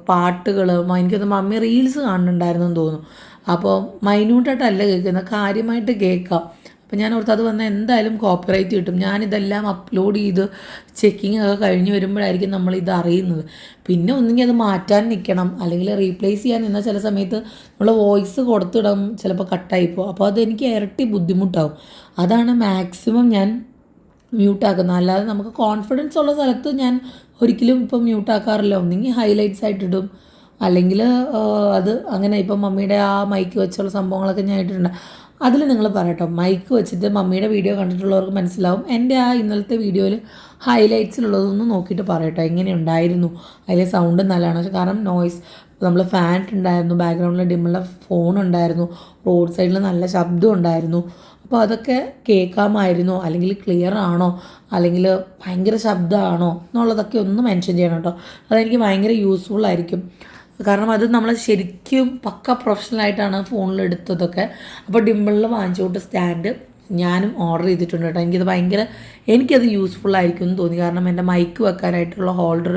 Speaker 1: പാട്ടുകൾ, എനിക്കൊന്ന് മമ്മി റീൽസ് കാണുന്നുണ്ടായിരുന്നു എന്ന് തോന്നുന്നു. അപ്പോൾ മൈന്യൂട്ടായിട്ടല്ല കേൾക്കുന്നത്, കാര്യമായിട്ട് കേൾക്കാം. അപ്പോൾ ഞാൻ ഓർത്ത് അത് വന്നാൽ എന്തായാലും കോപ്പിറൈറ്റ് കിട്ടും. ഞാനിതെല്ലാം അപ്ലോഡ് ചെയ്ത് ചെക്കിങ് ഒക്കെ കഴിഞ്ഞ് വരുമ്പോഴായിരിക്കും നമ്മളിത് അറിയുന്നത്. പിന്നെ ഒന്നുകിൽ അത് മാറ്റാൻ നിൽക്കണം, അല്ലെങ്കിൽ റീപ്ലേസ് ചെയ്യാൻ നിന്നാൽ ചില സമയത്ത് നമ്മൾ വോയിസ് കൊടുത്തിടാം, ചിലപ്പോൾ കട്ടായിപ്പോൾ. അപ്പോൾ അതെനിക്ക് ഇരട്ടി ബുദ്ധിമുട്ടാവും. അതാണ് മാക്സിമം ഞാൻ മ്യൂട്ടാക്കുന്നത്. അല്ലാതെ നമുക്ക് കോൺഫിഡൻസ് ഉള്ള സ്ഥലത്ത് ഞാൻ ഒരിക്കലും ഇപ്പം മ്യൂട്ടാക്കാറില്ല. ഒന്നെങ്കിൽ ഹൈലൈറ്റ്സ് ആയിട്ടിടും, അല്ലെങ്കിൽ അത് അങ്ങനെ ഇപ്പം മമ്മിയുടെ ആ മൈക്ക് വെച്ചുള്ള സംഭവങ്ങളൊക്കെ ഞാൻ ഇട്ടിട്ടുണ്ട്. അതിൽ നിങ്ങൾ പറയട്ടോ, മൈക്ക് വെച്ചിട്ട് മമ്മിയുടെ വീഡിയോ കണ്ടിട്ടുള്ളവർക്ക് മനസ്സിലാവും. എൻ്റെ ആ ഇന്നലത്തെ വീഡിയോയിൽ ഹൈലൈറ്റ്സിലുള്ളതൊന്നും നോക്കിയിട്ട് പറയട്ടോ എങ്ങനെയുണ്ടായിരുന്നു, അതിലെ സൗണ്ട് നല്ലതാണ്. കാരണം നോയ്സ്, നമ്മൾ ഫാൻ ഉണ്ടായിരുന്നു, ബാക്ക്ഗ്രൗണ്ടിൽ ഡിമ്മുള്ള ഫോൺ ഉണ്ടായിരുന്നു, റോഡ് സൈഡിൽ നല്ല ശബ്ദം ഉണ്ടായിരുന്നു. അപ്പോൾ അതൊക്കെ കേൾക്കാമായിരുന്നോ, അല്ലെങ്കിൽ ക്ലിയർ ആണോ, അല്ലെങ്കിൽ ഭയങ്കര ശബ്ദമാണോ എന്നുള്ളതൊക്കെ ഒന്ന് മെൻഷൻ ചെയ്യണം കേട്ടോ. അതെനിക്ക് ഭയങ്കര യൂസ്ഫുൾ ആയിരിക്കും. കാരണം അത് നമ്മൾ ശരിക്കും പക്ക പ്രൊഫഷണലായിട്ടാണ് ഫോണിൽ എടുത്തതൊക്കെ. അപ്പോൾ ഡിമ്പിളിൽ വാങ്ങിച്ചോട്ട് സ്റ്റാൻഡ് ഞാനും ഓർഡർ ചെയ്തിട്ടുണ്ട് കേട്ടോ. എനിക്കത് യൂസ്ഫുൾ ആയിരിക്കും എന്ന് തോന്നി. കാരണം എൻ്റെ മൈക്ക് വെക്കാനായിട്ടുള്ള ഹോൾഡർ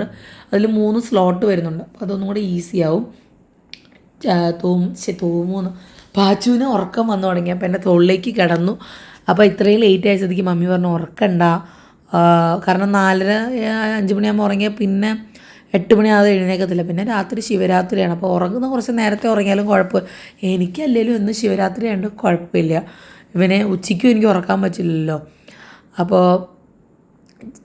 Speaker 1: അതിൽ 3 സ്ലോട്ട് വരുന്നുണ്ട്. അപ്പോൾ അതൊന്നും കൂടെ ഈസി ആവും. തോമൂന്ന് പാച്ചുവിന് ഉറക്കം വന്നു തുടങ്ങി. അപ്പോൾ എൻ്റെ തോളിലേക്ക് കിടന്നു. അപ്പോൾ ഇത്രയും ലേറ്റ് ആയ സ്ഥിതിക്ക് മമ്മി പറഞ്ഞു ഉറക്കണ്ട, കാരണം 4:30-5 മണിയാകുമ്പോൾ ഉറങ്ങിയാൽ പിന്നെ 8 മണിയാകാതെ എഴുന്നേക്കത്തില്ല. പിന്നെ രാത്രി ശിവരാത്രിയാണ്. അപ്പോൾ ഉറങ്ങുന്ന കുറച്ച് നേരത്തെ ഉറങ്ങിയാലും കുഴപ്പമില്ല. എനിക്കല്ലെങ്കിലും ഇന്ന് ശിവരാത്രി ആയതുകൊണ്ട് കുഴപ്പമില്ല. ഇവനെ ഉച്ചയ്ക്കും എനിക്ക് ഉറക്കാൻ പറ്റില്ലല്ലോ. അപ്പോൾ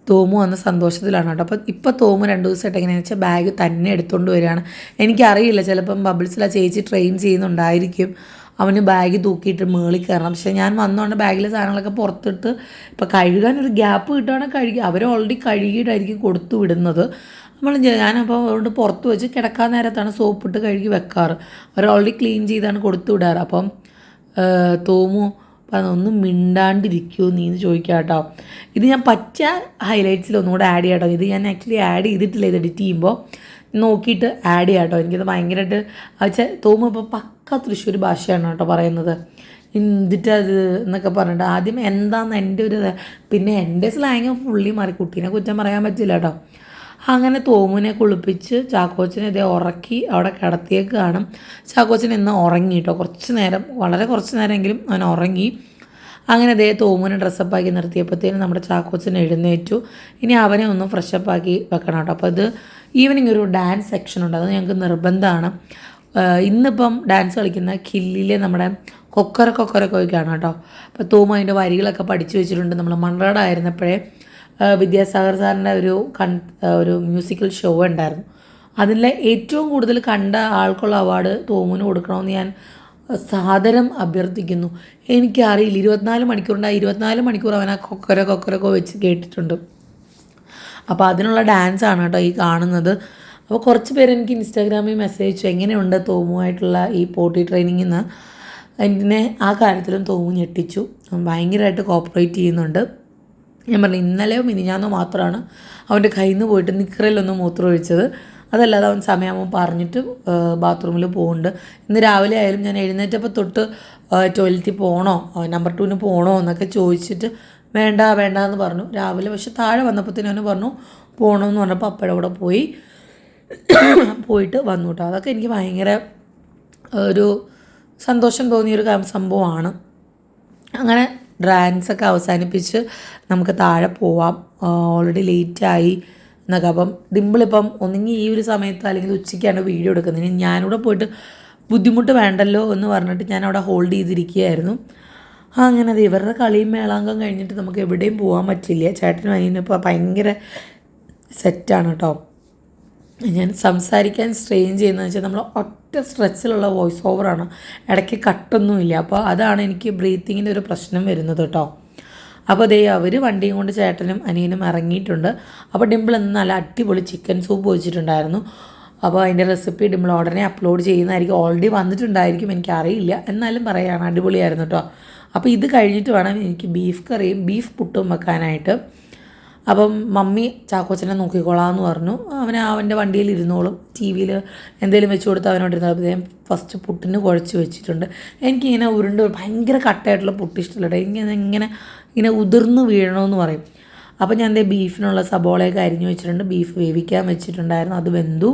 Speaker 1: തോമു വന്ന സന്തോഷത്തിലാണ് കേട്ടോ. അപ്പോൾ ഇപ്പോൾ തോമു 2 ദിവസമായിട്ട് എങ്ങനെയാണെന്ന് വെച്ചാൽ ബാഗ് തന്നെ എടുത്തുകൊണ്ട് വരികയാണ്. എനിക്കറിയില്ല, ചിലപ്പം ബബിൾസിൽ ആ ചേച്ചി ട്രെയിൻ ചെയ്യുന്നുണ്ടായിരിക്കും അവന് ബാഗ് തൂക്കിയിട്ട് മേളിൽ കയറണം. പക്ഷേ ഞാൻ വന്നുകൊണ്ട് ബാഗിലെ സാധനങ്ങളൊക്കെ പുറത്തിട്ട് ഇപ്പോൾ കഴുകാനൊരു ഗ്യാപ്പ് കിട്ടുകയാണെങ്കിൽ കഴുകി, അവർ ഓൾറെഡി കഴുകിയിട്ടായിരിക്കും കൊടുത്തു വിടുന്നത്. ഞാനപ്പോൾ അതുകൊണ്ട് പുറത്ത് വെച്ച് കിടക്കാൻ നേരത്താണ് സോപ്പിട്ട് കഴുകി വെക്കാറ്. അവർ ഓൾറെഡി ക്ലീൻ ചെയ്താണ് കൊടുത്തു വിടാറ്. അപ്പം തോമു ഒന്നും മിണ്ടാണ്ടിരിക്കുമോ നീ എന്ന് ചോദിക്കാം കേട്ടോ. ഇത് ഞാൻ ഹൈലൈറ്റ്സിൽ ഒന്നുകൂടെ ആഡ് ചെയ്യാം കേട്ടോ. ഇത് ഞാൻ ആക്ച്വലി ആഡ് ചെയ്തിട്ടില്ല, ഇത് എഡിറ്റ് ചെയ്യുമ്പോൾ നോക്കിയിട്ട് ആഡ് ചെയ്യാം കേട്ടോ. എനിക്കത് ഭയങ്കരമായിട്ട് തോമു ഇപ്പോൾ പക്ക തൃശ്ശൂർ ഭാഷയാണ് കേട്ടോ പറയുന്നത്. എന്നിട്ട് അത് എന്നൊക്കെ പറഞ്ഞിട്ട് ആദ്യം എന്താണെന്ന് എൻ്റെ ഒരു, പിന്നെ എൻ്റെ സ്ലാങ് ഫുള്ളി മാറി. കുട്ടീനെ കുറ്റം പറയാൻ പറ്റില്ല കേട്ടോ. അങ്ങനെ തോമുവിനെ കുളിപ്പിച്ച് ചാക്കോച്ചനെ ഇതേ ഉറക്കി അവിടെ കിടത്തിയേക്ക് കാണും. ചാക്കോച്ചൻ ഇന്ന് ഉറങ്ങി കേട്ടോ, കുറച്ച് നേരം, വളരെ കുറച്ച് നേരമെങ്കിലും അവൻ ഉറങ്ങി. അങ്ങനെ അതേ തോമുവിനെ ഡ്രസ്സപ്പാക്കി നിർത്തിയപ്പോഴത്തേനും നമ്മുടെ ചാക്കോച്ചൻ എഴുന്നേറ്റു. ഇനി അവനെ ഒന്ന് ഫ്രഷപ്പാക്കി വെക്കണം കേട്ടോ. അപ്പോൾ ഇത് ഈവനിങ് ഒരു ഡാൻസ് സെക്ഷൻ ഉണ്ട്, അത് ഞങ്ങൾക്ക് നിർബന്ധമാണ്. ഇന്നിപ്പം ഡാൻസ് കളിക്കുന്ന ഖില്ലിലെ നമ്മുടെ കൊക്കരക്കൊക്കെയാണ് കേട്ടോ. അപ്പോൾ തോമു അതിൻ്റെ വരികളൊക്കെ പഠിച്ചു വെച്ചിട്ടുണ്ട്. നമ്മൾ മൺറാടായിരുന്നപ്പോഴേ വിദ്യാസാഗർ സാറിൻ്റെ ഒരു മ്യൂസിക്കൽ ഷോ ഉണ്ടായിരുന്നു. അതിലെ ഏറ്റവും കൂടുതൽ കണ്ട ആൾക്കുള്ള അവാർഡ് തോമുവിന് കൊടുക്കണമെന്ന് ഞാൻ സാദരം അഭ്യർത്ഥിക്കുന്നു. എനിക്കറിയില്ല, 24 മണിക്കൂറുണ്ട്. 24 മണിക്കൂർ അവൻ ആ കൊക്കരക്കൊക്കെ വെച്ച് കേട്ടിട്ടുണ്ട്. അപ്പോൾ അതിനുള്ള ഡാൻസാണ് കേട്ടോ ഈ കാണുന്നത്. അപ്പോൾ കുറച്ച് പേര് എനിക്ക് ഇൻസ്റ്റാഗ്രാമിൽ മെസ്സേജ് അയച്ചു, എങ്ങനെയുണ്ട് തോമുവായിട്ടുള്ള ഈ പോട്ടി ട്രെയിനിങ്ങിൽ നിന്ന്. എന്നെ ആ കാര്യത്തിലും തോമു ഞെട്ടിച്ചു, ഭയങ്കരമായിട്ട് കോപ്പറേറ്റ് ചെയ്യുന്നുണ്ട്. ഞാൻ പറഞ്ഞു ഇന്നലെയോ മിനിഞ്ഞാന്നോ മാത്രമാണ് അവൻ്റെ കയ്യിൽ നിന്ന് പോയിട്ട് നിക്കറിലൊന്ന് മൂത്രം ഒഴിച്ചത്. അതല്ലാതെ അവൻ സമയമാകുമ്പോൾ പറഞ്ഞിട്ട് ബാത്റൂമിൽ പോകുന്നുണ്ട്. ഇന്ന് രാവിലെ ആയാലും ഞാൻ എഴുന്നേറ്റപ്പോൾ തൊട്ട് ടോയ്ലറ്റിൽ പോകണോ, നമ്പർ 2 പോകണോ എന്നൊക്കെ ചോദിച്ചിട്ട് വേണ്ട എന്ന് പറഞ്ഞു രാവിലെ. പക്ഷെ താഴെ വന്നപ്പോഴത്തേനും അവന് പറഞ്ഞു പോകണമെന്ന് പറഞ്ഞപ്പോൾ അപ്പോഴെ കൂടെ പോയിട്ട് വന്നു കേട്ടോ. അതൊക്കെ എനിക്ക് ഭയങ്കര ഒരു സന്തോഷം തോന്നിയൊരു സംഭവമാണ്. അങ്ങനെ ഡാൻസൊക്കെ അവസാനിപ്പിച്ച് നമുക്ക് താഴെ പോവാം, ഓൾറെഡി ലേറ്റായി എന്നൊക്കെ. അപ്പം ഡിമ്പിളിപ്പം ഒന്നെങ്കിൽ ഈ ഒരു സമയത്ത് അല്ലെങ്കിൽ ഉച്ചയ്ക്കാണ് വീഡിയോ എടുക്കുന്നത്. ഇനി ഞാനിവിടെ പോയിട്ട് ബുദ്ധിമുട്ട് വേണ്ടല്ലോ എന്ന് പറഞ്ഞിട്ട് ഞാൻ അവിടെ ഹോൾഡ് ചെയ്തിരിക്കുകയായിരുന്നു. അങ്ങനെ അത് ഇവരുടെ കളിയും മേളാങ്കം കഴിഞ്ഞിട്ട് നമുക്ക് എവിടെയും പോകാൻ പറ്റില്ല. ചേട്ടനും അതിനിപ്പോൾ ഭയങ്കര സെറ്റാണ് കേട്ടോ. ഞാൻ സംസാരിക്കാൻ സ്ട്രെയിൻ ചെയ്യുന്നതെന്ന് വെച്ചാൽ നമ്മൾ ഒറ്റ സ്ട്രെച്ചിലുള്ള വോയിസ് ഓവറാണ്, ഇടയ്ക്ക് കട്ടൊന്നുമില്ല. അപ്പോൾ അതാണ് എനിക്ക് ബ്രീത്തിങ്ങിൻ്റെ ഒരു പ്രശ്നം വരുന്നത് കേട്ടോ. അപ്പോൾ അതേ അവർ വണ്ടിയും കൊണ്ട് ചേട്ടനും അനിയനും ഇറങ്ങിയിട്ടുണ്ട്. അപ്പോൾ ഡിമ്പിൾ ഇന്ന് നല്ല അടിപൊളി ചിക്കൻ സൂപ്പ് വെച്ചിട്ടുണ്ടായിരുന്നു. അപ്പോൾ അതിൻ്റെ റെസിപ്പി ഡിമ്പിൾ ഉടനെ അപ്ലോഡ് ചെയ്യുന്നതായിരിക്കും. ഓൾറെഡി വന്നിട്ടുണ്ടായിരിക്കും, എനിക്കറിയില്ല, എന്നാലും പറയുകയാണ് അടിപൊളിയായിരുന്നു കേട്ടോ. അപ്പോൾ ഇത് കഴിഞ്ഞിട്ട് വേണം എനിക്ക് ബീഫ് കറിയും ബീഫ് പുട്ടും വെക്കാനായിട്ട്. അപ്പം മമ്മി ചാക്കോച്ചനെ നോക്കിക്കോളാമെന്ന് പറഞ്ഞു. അവൻ്റെ വണ്ടിയിൽ ഇരുന്നോളും, ടി വിയിൽ എന്തെങ്കിലും വെച്ച് കൊടുത്ത് അവനോടിരുന്നു. അദ്ദേഹം ഫസ്റ്റ് പുട്ടിന് കുഴച്ച് വെച്ചിട്ടുണ്ട്. എനിക്കിങ്ങനെ ഭയങ്കര കട്ടയായിട്ടുള്ള പുട്ട് ഇഷ്ടമില്ല, ഇങ്ങനെ ഉതിർന്ന് വീഴണമെന്ന് പറയും. അപ്പം ഞാൻ ബീഫിനുള്ള സബോളയൊക്കെ അരിഞ്ഞു വെച്ചിട്ടുണ്ട്. ബീഫ് വേവിക്കാൻ വെച്ചിട്ടുണ്ടായിരുന്നു, അത് വെന്തു.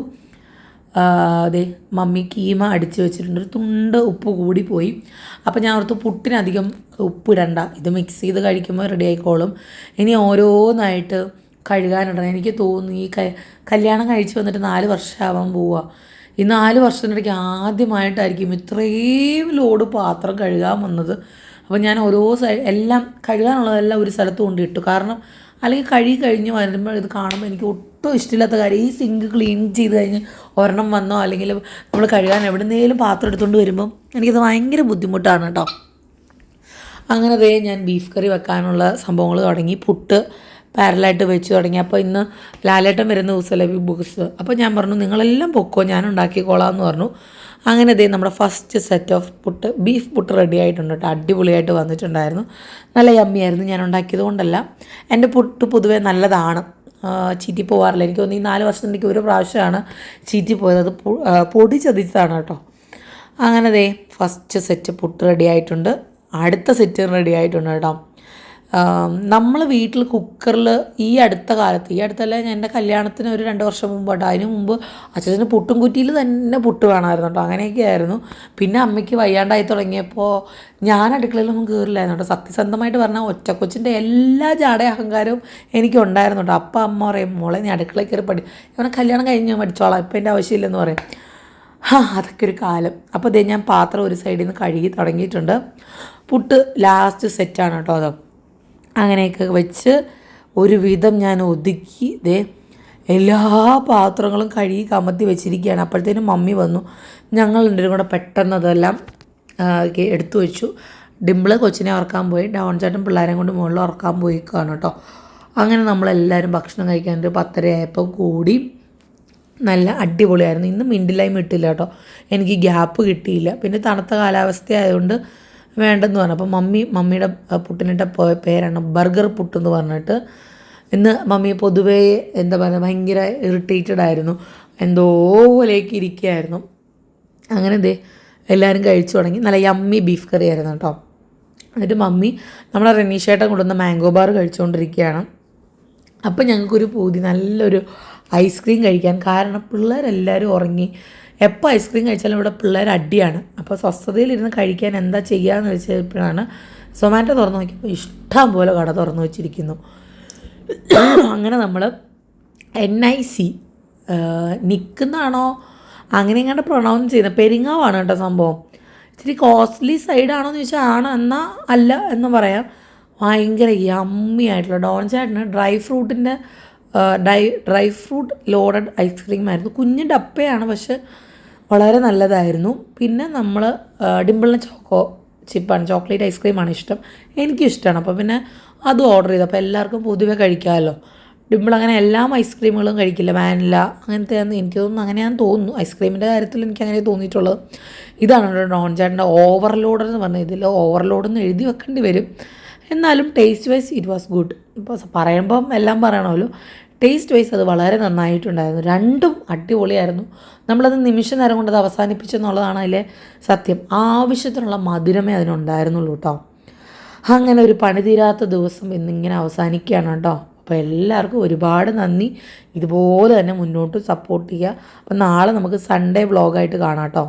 Speaker 1: അതെ മമ്മി കീമ അടിച്ച് വെച്ചിട്ടുണ്ട്. ഒരു തുണ്ട് ഉപ്പ് കൂടിപ്പോയി. അപ്പോൾ ഞാൻ ഓർത്ത് പുട്ടിനധികം ഉപ്പിടണ്ട, ഇത് മിക്സ് ചെയ്ത് കഴിക്കുമ്പോൾ റെഡി ആയിക്കോളും. ഇനി ഓരോന്നായിട്ട് കഴുകാനിടണം. എനിക്ക് തോന്നുന്നു ഈ കല്യാണം കഴിച്ച് വന്നിട്ട് 4 വർഷമാവാൻ പോവുക. ഈ 4 വർഷത്തിനിടയ്ക്ക് ആദ്യമായിട്ടായിരിക്കും ഇത്രയും ലോഡ് പാത്രം കഴുകാൻ വന്നത്. അപ്പോൾ ഞാൻ ഓരോ എല്ലാം കഴുകാനുള്ളതെല്ലാം ഒരു സ്ഥലത്ത് കൊണ്ടിട്ടു. കാരണം അല്ലെങ്കിൽ കഴുകി കഴിഞ്ഞ് വരുമ്പോൾ ഇത് കാണുമ്പോൾ എനിക്ക് ഒട്ടും ഇഷ്ടമില്ലാത്ത കാര്യം, ഈ സിങ്ക് ക്ലീൻ ചെയ്ത് കഴിഞ്ഞ് ഒരെണ്ണം വന്നോ അല്ലെങ്കിൽ നമ്മൾ കഴുകാൻ എവിടുന്നേലും പാത്രം എടുത്തുകൊണ്ട് വരുമ്പം എനിക്കത് ഭയങ്കര ബുദ്ധിമുട്ടാണ് കേട്ടോ. അങ്ങനെ ദേ ഞാൻ ബീഫ് കറി വെക്കാനുള്ള സംഭവങ്ങൾ തുടങ്ങി. പുട്ട് പാരലായിട്ട് വെച്ച് തുടങ്ങി. അപ്പോൾ ഇന്ന് ലാലേട്ടൻ വരുന്ന ദിവസമല്ലേ ബിഗ് ബോസ്. അപ്പോൾ ഞാൻ പറഞ്ഞു നിങ്ങളെല്ലാം പൊക്കോ, ഞാൻ ഉണ്ടാക്കിക്കോളാം എന്ന് പറഞ്ഞു. അങ്ങനെ ദേ നമ്മുടെ first set of puttu, beef puttu ready ആയിട്ടുണ്ട് കേട്ടോ. അടിപൊളിയായിട്ട് വന്നിട്ടുണ്ടായിരുന്നു. നല്ല യമ്മിയായിരുന്നു. ഞാൻ ഉണ്ടാക്കിയത് കൊണ്ടല്ല, എൻ്റെ പുട്ട് പൊതുവേ നല്ലതാണ്, ചീറ്റി പോകാറില്ല. എനിക്ക് തോന്നുന്നു ഈ 4 വർഷത്തിലേക്ക് ഒരു പ്രാവശ്യമാണ് ചീറ്റി പോയത്. അത് പൊടി ചതിച്ചതാണ് കേട്ടോ. അങ്ങനെ ദേ ഫസ്റ്റ് സെറ്റ് പുട്ട് റെഡി ആയിട്ടുണ്ട്. അടുത്ത സെറ്റ് റെഡി ആയിട്ടുണ്ട് കേട്ടോ. നമ്മൾ വീട്ടിൽ കുക്കറിൽ ഈ അടുത്ത കാലത്ത്, ഈ അടുത്തല്ല, ഞാൻ എൻ്റെ കല്യാണത്തിന് ഒരു 2 വർഷം മുമ്പ് കേട്ടോ, അതിന് മുമ്പ് അച്ഛന് പുട്ടും കുറ്റിയിൽ തന്നെ പുട്ട് വേണമായിരുന്നു കേട്ടോ. അങ്ങനെയൊക്കെ ആയിരുന്നു. പിന്നെ അമ്മയ്ക്ക് വയ്യാണ്ടായി തുടങ്ങിയപ്പോൾ ഞാൻ അടുക്കളയിലൊന്നും കയറില്ലായിരുന്നു കേട്ടോ. സത്യസന്ധമായിട്ട് പറഞ്ഞാൽ ഒറ്റക്കൊച്ചിൻ്റെ എല്ലാ ജാട അഹങ്കാരവും എനിക്കുണ്ടായിരുന്നു കേട്ടോ. അപ്പം അമ്മ പറയും, മോളെ നീ അടുക്കളയിൽ കയറി ഇവനെ കല്യാണം കഴിഞ്ഞ് പഠിച്ചോളാം, ഇപ്പം എൻ്റെ ആവശ്യമില്ലെന്ന് പറയും. അതൊക്കെ ഒരു കാലം. അപ്പോൾ ഇതേ ഞാൻ പാത്രം ഒരു സൈഡിൽ നിന്ന് കഴുകി തുടങ്ങിയിട്ടുണ്ട്. പുട്ട് ലാസ്റ്റ് സെറ്റാണ് കേട്ടോ അത്. അങ്ങനെയൊക്കെ വെച്ച് ഒരുവിധം ഞാൻ ഒതുക്കി ദേ എല്ലാ പാത്രങ്ങളും കഴുകി കമത്തി വെച്ചിരിക്കുകയാണ്. അപ്പോഴത്തേനും മമ്മി വന്നു. ഞങ്ങൾ രണ്ടുപേരും കൂടെ പെട്ടെന്ന് അതെല്ലാം എടുത്തു വെച്ചു. ഡിംപിള് കൊച്ചിനെ ഉറക്കാൻ പോയി, ഡൗൺ ചേട്ടൻ പിള്ളേരെ കൊണ്ട് മുകളിൽ ഉറക്കാൻ പോയിക്കാണ് കേട്ടോ. അങ്ങനെ നമ്മളെല്ലാവരും ഭക്ഷണം കഴിക്കാൻ ഒരു 10:30 ആയപ്പോൾ കൂടി. നല്ല അടിപൊളിയായിരുന്നു. ഇന്ന് മിൻറ്റിലൈം ഇട്ടില്ല കേട്ടോ, എനിക്ക് ഗ്യാപ്പ് കിട്ടിയില്ല. പിന്നെ തണുത്ത കാലാവസ്ഥ ആയതുകൊണ്ട് വേണ്ടെന്ന് പറഞ്ഞു. അപ്പോൾ മമ്മിയുടെ പുട്ടിനിട്ട പേരാണ് ബർഗർ പുട്ടെന്ന് പറഞ്ഞിട്ട്. ഇന്ന് മമ്മി പൊതുവേ എന്താ പറയുക ഭയങ്കര ഇറിറ്റേറ്റഡ് ആയിരുന്നു, എന്തോ പോലെയൊക്കെ ഇരിക്കുകയായിരുന്നു. അങ്ങനെ ദേ എല്ലാവരും കഴിച്ചു തുടങ്ങി. നല്ല യമ്മി ബീഫ് കറി ആയിരുന്നു കേട്ടോ. എന്നിട്ട് മമ്മി നമ്മളെ റെനീഷേട്ടൻ കൊണ്ടുവന്ന മാംഗോ ബാർ കഴിച്ചുകൊണ്ടിരിക്കുകയാണ്. അപ്പം ഞങ്ങൾക്കൊരു പൂതി നല്ലൊരു ഐസ്ക്രീം കഴിക്കാൻ. കാരണം പിള്ളേരെല്ലാവരും ഉറങ്ങി. എപ്പോൾ ഐസ്ക്രീം കഴിച്ചാലും ഇവിടെ പിള്ളേർ അടിയാണ്. അപ്പോൾ സ്വസ്ഥതയിലിരുന്ന് കഴിക്കാൻ എന്താ ചെയ്യുകയെന്ന് വെച്ചപ്പോഴാണ് സൊമാറ്റോ തുറന്ന് നോക്കിയപ്പോൾ ഇഷ്ടം പോലെ കട തുറന്ന് വെച്ചിരിക്കുന്നു. അങ്ങനെ നമ്മൾ NIC നിൽക്കുന്നതാണോ അങ്ങനെ എങ്ങാണ്ട് പ്രൊണൗൺസ് ചെയ്യുന്നത്, പെരിങ്ങാവാണ് കേട്ടോ സംഭവം. ഇച്ചിരി കോസ്റ്റ്ലി സൈഡാണോ എന്ന് ചോദിച്ചാൽ ആണ്, എന്നാൽ അല്ല എന്ന് പറയാം. ഭയങ്കര യമ്മി ആയിട്ടുള്ള ഡോൺ ചേട്ടന് ഡ്രൈ ഫ്രൂട്ട് ലോഡഡ് ഐസ്ക്രീം ആയിരുന്നു. കുഞ്ഞ് ഡപ്പയാണ്, പക്ഷെ വളരെ നല്ലതായിരുന്നു. പിന്നെ നമ്മൾ ഡിംപിളിന് ചോക്ലേറ്റ് ഐസ്ക്രീമാണ് ഇഷ്ടം, എനിക്കും ഇഷ്ടമാണ്. അപ്പോൾ പിന്നെ അത് ഓർഡർ ചെയ്തു. അപ്പോൾ എല്ലാവർക്കും പൊതുവെ കഴിക്കാമല്ലോ. ഡിംപിൾ അങ്ങനെ എല്ലാം ഐസ്ക്രീമുകളും കഴിക്കില്ല, വാനില അങ്ങനത്തെ എനിക്ക് തോന്നുന്നു, അങ്ങനെയാണെന്ന് തോന്നുന്നു. ഐസ്ക്രീമിൻ്റെ കാര്യത്തിൽ എനിക്ക് അങ്ങനെ തോന്നിയിട്ടുള്ളത്. ഇതാണ് ഡോൺ ചേട്ടൻ്റെ ഓവർലോഡ് എന്ന് പറഞ്ഞത്. ഇതിൽ ഓവർലോഡ് എന്ന് എഴുതി വെക്കേണ്ടി വരും. എന്നാലും taste vice it was good. ഇപ്പോൾ പറയുമ്പം എല്ലാം പറയണമല്ലോ. ടേസ്റ്റ് വൈസ് അത് വളരെ നന്നായിട്ടുണ്ടായിരുന്നു. രണ്ടും അടിപൊളിയായിരുന്നു. നമ്മളത് നിമിഷ നേരം കൊണ്ട് അത് അവസാനിപ്പിച്ചെന്നുള്ളതാണ് അതിലെ സത്യം. ആവശ്യത്തിനുള്ള മധുരമേ അതിനുണ്ടായിരുന്നുള്ളൂ കേട്ടോ. അങ്ങനെ ഒരു പണി തീരാത്ത ദിവസം ഇന്നിങ്ങനെ അവസാനിക്കുകയാണ് കേട്ടോ. അപ്പോൾ എല്ലാവർക്കും ഒരുപാട് നന്ദി. ഇതുപോലെ തന്നെ മുന്നോട്ട് സപ്പോർട്ട് ചെയ്യുക. അപ്പോൾ നാളെ നമുക്ക് സൺഡേ വ്ളോഗായിട്ട് കാണാം കേട്ടോ.